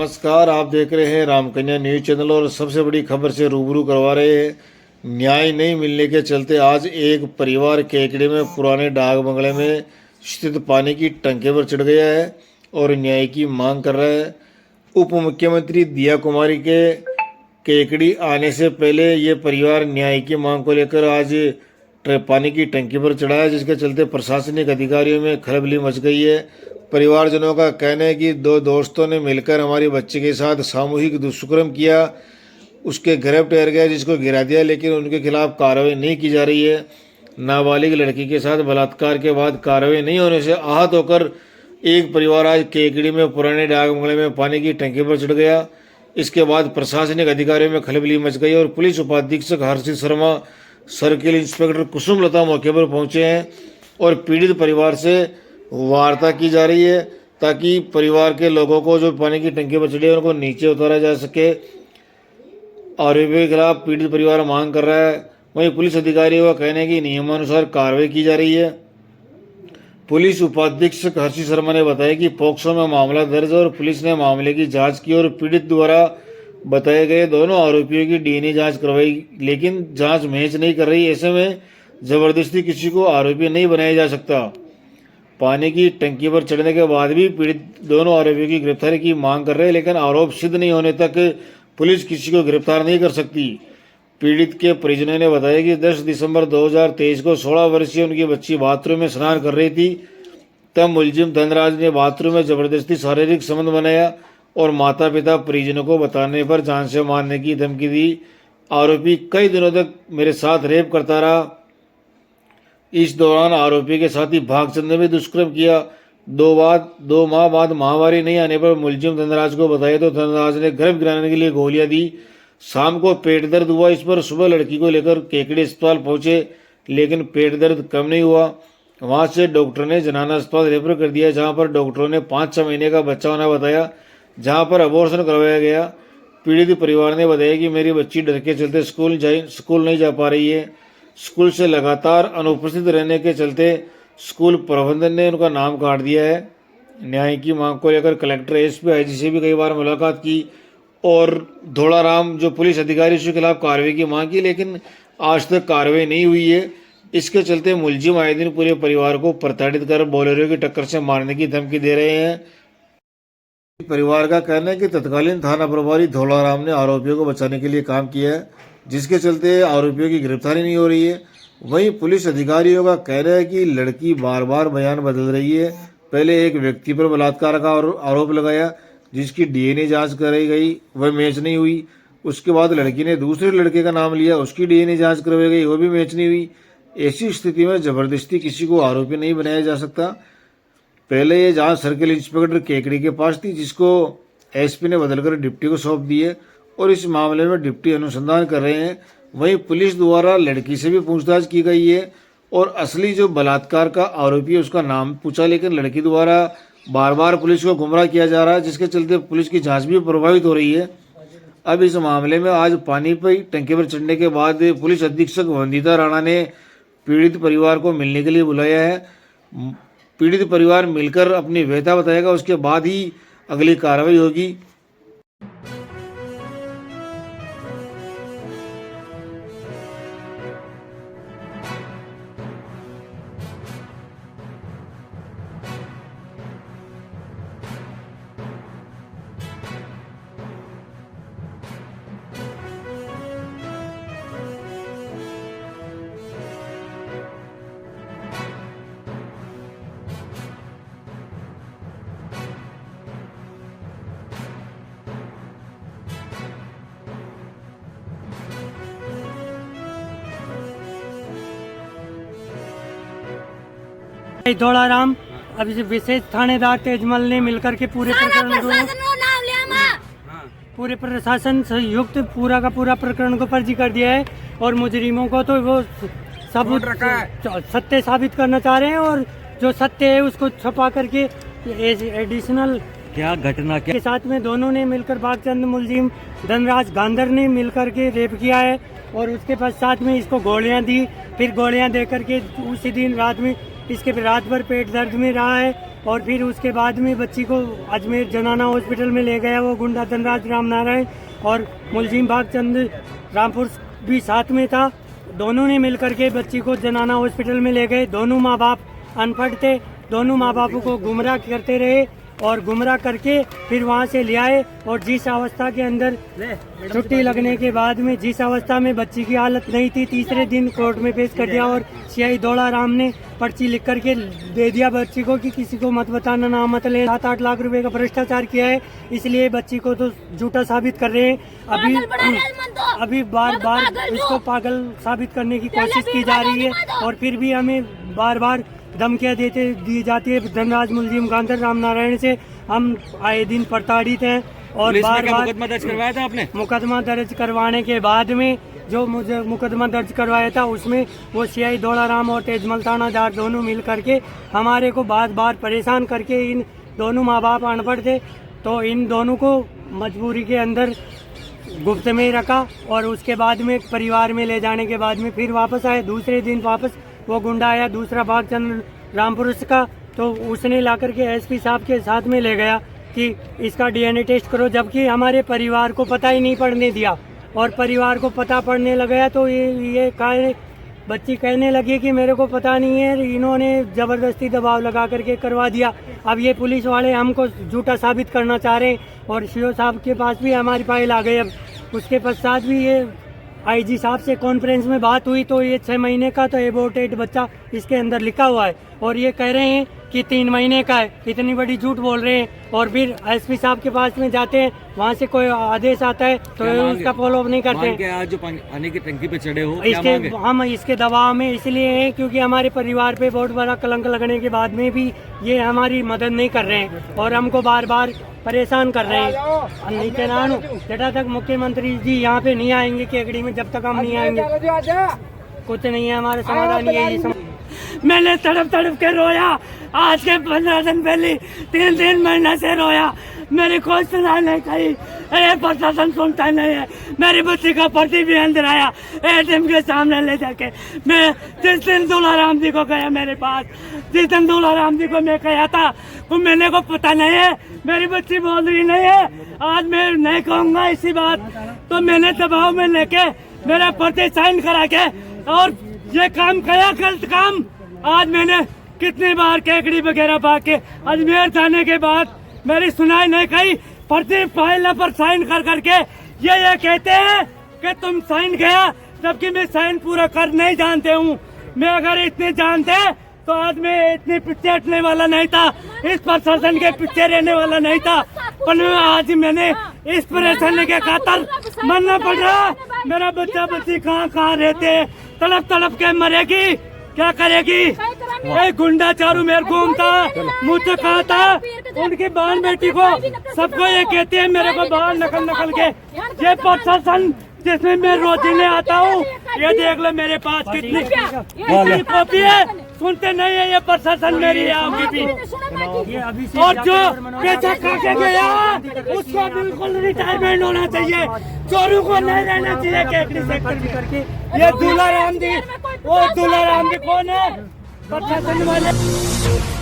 नमस्कार, आप देख रहे हैं रामकन्या न्यूज चैनल और सबसे बड़ी खबर से रूबरू करवा रहे हैं। न्याय नहीं मिलने के चलते आज एक परिवार केकड़े में पुराने डाक बंगले में स्थित पानी की टंकी पर चढ़ गया है और न्याय की मांग कर रहा है। उप मुख्यमंत्री दिया कुमारी के केकड़ी आने से पहले ये परिवार न्याय की मांग को लेकर आज पानी की टंकी पर चढ़ा है, जिसके चलते प्रशासनिक अधिकारियों में खलबली मच गई है। परिवारजनों का कहना है कि दो दोस्तों ने मिलकर हमारे बच्चे के साथ सामूहिक दुष्कर्म किया, उसके घर ठहर गया, जिसको गिरा दिया, लेकिन उनके खिलाफ कार्रवाई नहीं की जा रही है। नाबालिग लड़की के साथ बलात्कार के बाद कार्रवाई नहीं होने से आहत होकर एक परिवार आज केकड़ी में पुराने डाक बंगले में पानी की टंकी पर चढ़ गया। इसके बाद प्रशासनिक अधिकारियों में खलबली मच गई और पुलिस उपाधीक्षक हर्षित शर्मा, सर्किल इंस्पेक्टर कुसुम लता मौके पर पहुंचे हैं और पीड़ित परिवार से वार्ता की जा रही है ताकि परिवार के लोगों को जो पानी की टंकी पर चढ़े उनको नीचे उतारा जा सके। आरोपी के खिलाफ पीड़ित परिवार मांग कर रहा है। वहीं पुलिस अधिकारियों का कहना है कि नियमानुसार कार्रवाई की जा रही है। पुलिस उपाधीक्षक हर्षित शर्मा ने बताया कि पोक्सो में मामला दर्ज और पुलिस ने मामले की जांच की और पीड़ित द्वारा बताए गए दोनों आरोपियों की डीएनए जांच करवाई, लेकिन जांच मैच नहीं कर रही। ऐसे में जबरदस्ती किसी को आरोपी नहीं बनाया जा सकता। पानी की टंकी पर चढ़ने के बाद भी पीड़ित दोनों आरोपियों की गिरफ्तारी की मांग कर रहे हैं, लेकिन आरोप सिद्ध नहीं होने तक पुलिस किसी को गिरफ्तार नहीं कर सकती। पीड़ित के परिजनों ने बताया कि 10 दिसंबर 2023 को 16 वर्षीय उनकी बच्ची बाथरूम में स्नान कर रही थी। तब मुलजिम धनराज ने बाथरूम में जबरदस्ती शारीरिक संबंध बनाया और माता पिता परिजनों को बताने पर जान से मारने की धमकी दी। आरोपी कई दिनों तक मेरे साथ रेप करता रहा। इस दौरान आरोपी के साथी भागचंद ने भी दुष्कर्म किया। 2 माह बाद माहवारी नहीं आने पर मुलजिम धनराज को बताया तो धनराज ने गर्भ गिराने के लिए गोलियां दी। शाम को पेट दर्द हुआ, इस पर सुबह लड़की को लेकर केकड़ी अस्पताल पहुंचे, लेकिन पेट दर्द कम नहीं हुआ। वहां से डॉक्टर ने जनाना अस्पताल रेफर कर दिया, जहां पर डॉक्टरों ने 5-6 महीने का बच्चा होना बताया, जहां पर अबॉर्शन करवाया गया। पीड़ित परिवार ने बताया कि मेरी बच्ची डर के चलते स्कूल नहीं जा पा रही है। स्कूल से लगातार अनुपस्थित रहने के चलते स्कूल प्रबंधन ने उनका नाम काट दिया है। न्याय की मांग को लेकर कलेक्टर, एसपी, आईजी से भी कई बार मुलाकात की और धोलाराम जो पुलिस अधिकारी उसके खिलाफ कार्रवाई की मांग की, लेकिन आज तक कार्रवाई नहीं हुई है। इसके चलते मुलजिम आए दिन पूरे परिवार को प्रताड़ित कर बोलेरो की टक्कर से मारने की धमकी दे रहे हैं। परिवार का कहना है कि तत्कालीन थाना प्रभारी धोलाराम ने आरोपियों को बचाने के लिए काम किया है, जिसके चलते आरोपियों की गिरफ्तारी नहीं हो रही है। वहीं पुलिस अधिकारियों का कहना है कि लड़की बार बार बयान बदल रही है। पहले एक व्यक्ति पर बलात्कार का आरोप लगाया, जिसकी डीएनए जांच कराई गई, वह मैच नहीं हुई। उसके बाद लड़की ने दूसरे लड़के का नाम लिया, उसकी डीएनए जांच करवाई गई, वह भी मैच नहीं हुई। ऐसी स्थिति में जबरदस्ती किसी को आरोपी नहीं बनाया जा सकता। पहले ये जांच सर्किल इंस्पेक्टर केकड़ी के पास थी, जिसको एसपी ने बदलकर डिप्टी को सौंप दी है और इस मामले में डिप्टी अनुसंधान कर रहे हैं। वहीं पुलिस द्वारा लड़की से भी पूछताछ की गई है और असली जो बलात्कार का आरोपी है उसका नाम पूछा, लेकिन लड़की द्वारा बार बार पुलिस को गुमराह किया जा रहा है, जिसके चलते पुलिस की जांच भी प्रभावित हो रही है। अब इस मामले में आज पानी पर टंकी पर चढ़ने के बाद पुलिस अधीक्षक वंदिता राणा ने पीड़ित परिवार को मिलने के लिए बुलाया है। पीड़ित परिवार मिलकर अपनी व्यथा बताएगा, उसके बाद ही अगली कार्रवाई होगी। धोलाराम अभी विशेष थानेदार तेजमल ने मिलकर के पूरे प्रशासन संयुक्त पूरा का पूरा प्रकरण को फर्जी कर दिया है और मुजरिमों को तो वो सबूत सत्य साबित करना चाह रहे हैं और जो सत्य है उसको छुपा करके एडिशनल क्या घटना के साथ में दोनों ने मिलकर भागचंद मुलजिम धनराज गांधर ने मिलकर के रेप किया है और उसके पश्चात में इसको गोलियां दी, फिर गोलियां दे करके उसी दिन रात में इसके रात भर पेट दर्द में रहा है और फिर उसके बाद में बच्ची को अजमेर जनाना हॉस्पिटल में ले गया वो गुंडा धनराज रामनारायण, और मुलजिम भागचंद रामपुर भी साथ में था। दोनों ने मिलकर के बच्ची को जनाना हॉस्पिटल में ले गए। दोनों माँ बाप अनपढ़ थे, दोनों माँ बापों को गुमराह करते रहे और गुमराह करके फिर वहाँ से ले आए। और जिस अवस्था के अंदर छुट्टी लगने के बाद में जिस अवस्था में बच्ची की हालत नहीं थी, तीसरे दिन कोर्ट में पेश कर दिया और सीआई दौड़ा राम ने पर्ची लिख करके दे दिया बच्ची को कि किसी को मत बताना, ना मत ले। 7-8 लाख रुपए का भ्रष्टाचार किया है, इसलिए बच्ची को तो झूठा साबित कर रहे हैं। अभी बार बार इसको पागल साबित करने की कोशिश की जा रही है और फिर भी हमें बार बार धमकियाँ दी जाती है धनराज मुलजिम गांधर रामनारायण से। हम आए दिन प्रताड़ित हैं और बार बार मुकदमा दर्ज करवाया था आपने? मुकदमा दर्ज करवाने के बाद में जो मुझे मुकदमा दर्ज करवाया था उसमें वो सीआई दौड़ाराम और तेजमल थानादार दोनों मिल करके हमारे को बार बार परेशान करके, इन दोनों माँ बाप अनपढ़ थे तो इन दोनों को मजबूरी के अंदर गुप्त में रखा और उसके बाद में परिवार में ले जाने के बाद में फिर वापस आए। दूसरे दिन वापस वो गुंडा आया दूसरा भागचंद रामपुर का, तो उसने ला करके एसपी साहब के साथ में ले गया कि इसका डीएनए टेस्ट करो, जबकि हमारे परिवार को पता ही नहीं पड़ने दिया। और परिवार को पता पड़ने लगा तो ये बच्ची कहने लगी कि मेरे को पता नहीं है, इन्होंने ज़बरदस्ती दबाव लगा करके करवा दिया। अब ये पुलिस वाले हमको झूठा साबित करना चाह रहे हैं और सीओ साहब के पास भी हमारी फाइल आ गई। अब उसके पश्चात भी ये आईजी साहब से कॉन्फ्रेंस में बात हुई तो ये 6 महीने का तो एबोर्टेड बच्चा इसके अंदर लिखा हुआ है और ये कह रहे हैं कि 3 महीने का है। इतनी बड़ी झूठ बोल रहे हैं। और फिर एसपी साहब के पास में जाते हैं, वहाँ से कोई आदेश आता है तो उसका फॉलो अप नहीं करते हैं। आज जो पानी की टंकी पे चढ़े हो, इसके हम इसके दबाव में इसलिए हैं क्योंकि हमारे परिवार पे बहुत बड़ा कलंक लगने के बाद में भी ये हमारी मदद नहीं कर रहे हैं और हमको बार बार परेशान कर रहे हैं। नीचे नानू जब तक मुख्यमंत्री जी यहाँ पे नहीं आएंगे केकड़ी में, जब तक हम नहीं आएंगे कुछ नहीं है हमारे समाधान। यही मैंने तड़प के रोया, आज के 15 दिन पहले 3 महीने से रोया, मेरी कोई सुनाई नहीं कही। अरे प्रशासन सुनता नहीं है। मेरी बच्ची का पर्ची भी अंदर आया एटीएम के सामने ले जाके। मैं जिस दिन दुलाराम जी को गया मेरे पास, जिस दिन दुलाराम जी को मैं कहा था वो मैंने को पता नहीं है, मेरी बच्ची बोल रही नहीं है। आज मैं नहीं कहूँगा इसी बात, तो मैंने दबाव में लेके मेरा पर्ची साइन करा के और ये काम किया गलत काम। आज मैंने कितनी बार केकड़ी वगैरह भाग के अजमेर जाने के बाद मेरी सुनाई नहीं कही। पर्ची फाइल पर साइन कर करके ये कहते हैं कि तुम साइन किया, जबकि मैं साइन पूरा कर नहीं जानते हूँ। मैं अगर इतने जानते तो आज मैं इतने पीछे हटने वाला नहीं था, इस प्रशासन के पीछे रहने वाला नहीं था। पर आज मैंने इस परेशानी के खातर मरना पड़ रहा। मेरा बच्चा बच्ची कहाँ रहते, तड़प के मरेगी, क्या करेगी। एक गुंडा चारू मेरे घूमता, मुझसे कहा था उनकी बहन बेटी को, सबको ये कहते हैं मेरे को बाहर नकल के। ये प्रशासन जिसमें मैं रोजीने आता हूँ, ये देख लो मेरे पास कितनी कॉपी है, सुनते नहीं है ये प्रशासन मेरी भी। और जो पैसा खा के गया उसको बिल्कुल रिटायरमेंट होना चाहिए, चोरों को नहीं रहना चाहिए केकड़ी सेक्टर करके। ये दुलाराम जी, वो दुलाराम जी कौन है? प्रशासन वाले।